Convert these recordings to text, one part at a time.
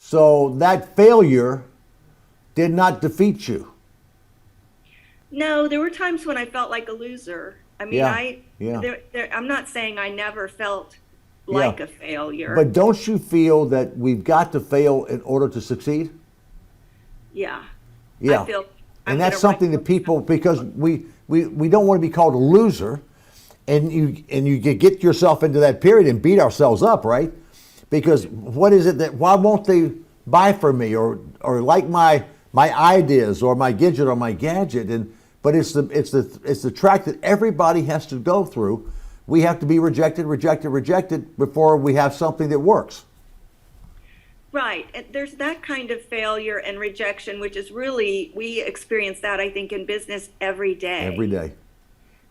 So that failure did not defeat you. No, there were times when I felt like a loser. I mean, Yeah, yeah, I'm not saying I never felt yeah. like a failure. But don't you feel that we've got to fail in order to succeed? Yeah, I Yeah. feel And I'm going that's to write something that books people, about because it. we don't want to be called a loser, and you get yourself into that period and beat ourselves up, right? Because what is it that, why won't they buy from me, or like my ideas or my gadget or my gadget? And but it's the track that everybody has to go through. We have to be rejected, rejected, rejected before we have something that works Right. And there's that kind of failure and rejection, which is really, we experience that, I think, in business every every day. day.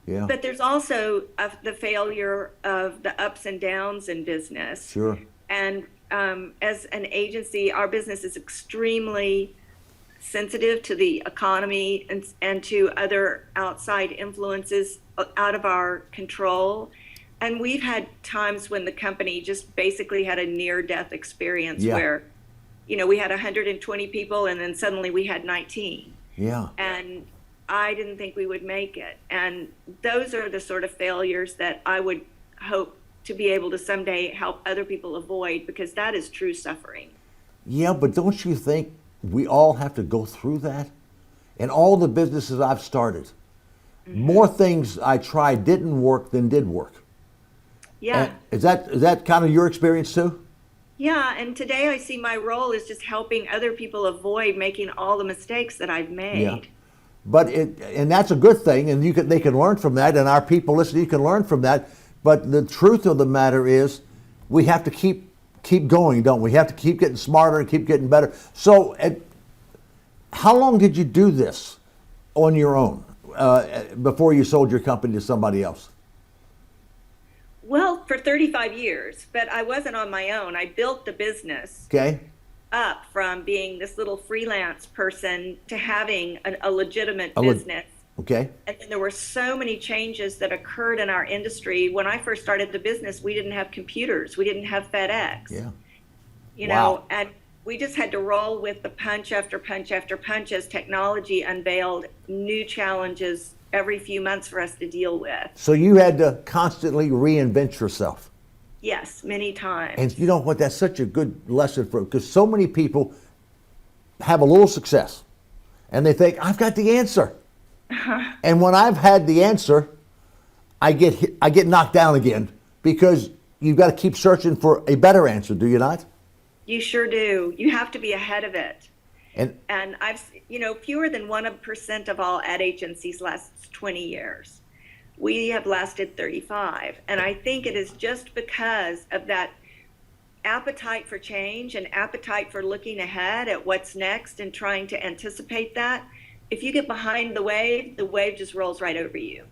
Yeah, But there's also the failure of the ups and downs in business. sure. And as an agency, our business is extremely sensitive to the economy and to other outside influences out of our control. And we've had times when the company just basically had a near death experience Yeah, where, we had 120 people and then suddenly we had 19. yeah. And I didn't think we would make it. And those are the sort of failures that I would hope to be able to someday help other people avoid, because that is true suffering. Yeah, but don't you think we all have to go through that? And all the businesses I've started, more Hmm. things I tried didn't work than did work. And Yeah. is that kind of your experience too? Yeah. And today I see my role is just helping other people avoid making all the mistakes that I've Yeah. made. But and that's a good thing, and they can learn from that, and our people listening can learn from that. But the truth of the matter is, we have to keep going, don't we? We have to keep getting smarter and keep getting better. So, how long did you do this on your own before you sold your company to somebody else? Well, for 35 years, but I wasn't on my own. I built the business Okay. up from being this little freelance person to having a legitimate I would. business. Okay. And then there were so many changes that occurred in our industry. When I first started the business, we didn't have computers, we didn't have FedEx, Yeah. Wow. and we just had to roll with the punch after punch after punch as technology unveiled new challenges every few months for us to deal with. So you had to constantly reinvent yourself. Yes, many And times. you know what? That's such a good lesson for, because so many people have a little success and they think, I've got the answer. And when I've had the answer, I get knocked down again, because you've got to keep searching for a better answer, do you not? You sure do. You have to be ahead of it. And And fewer than 1% of all ad agencies lasts 20 years. We have lasted 35. And I think it is just because of that appetite for change and appetite for looking ahead at what's next and trying to anticipate that. If you get behind the wave just rolls right over you.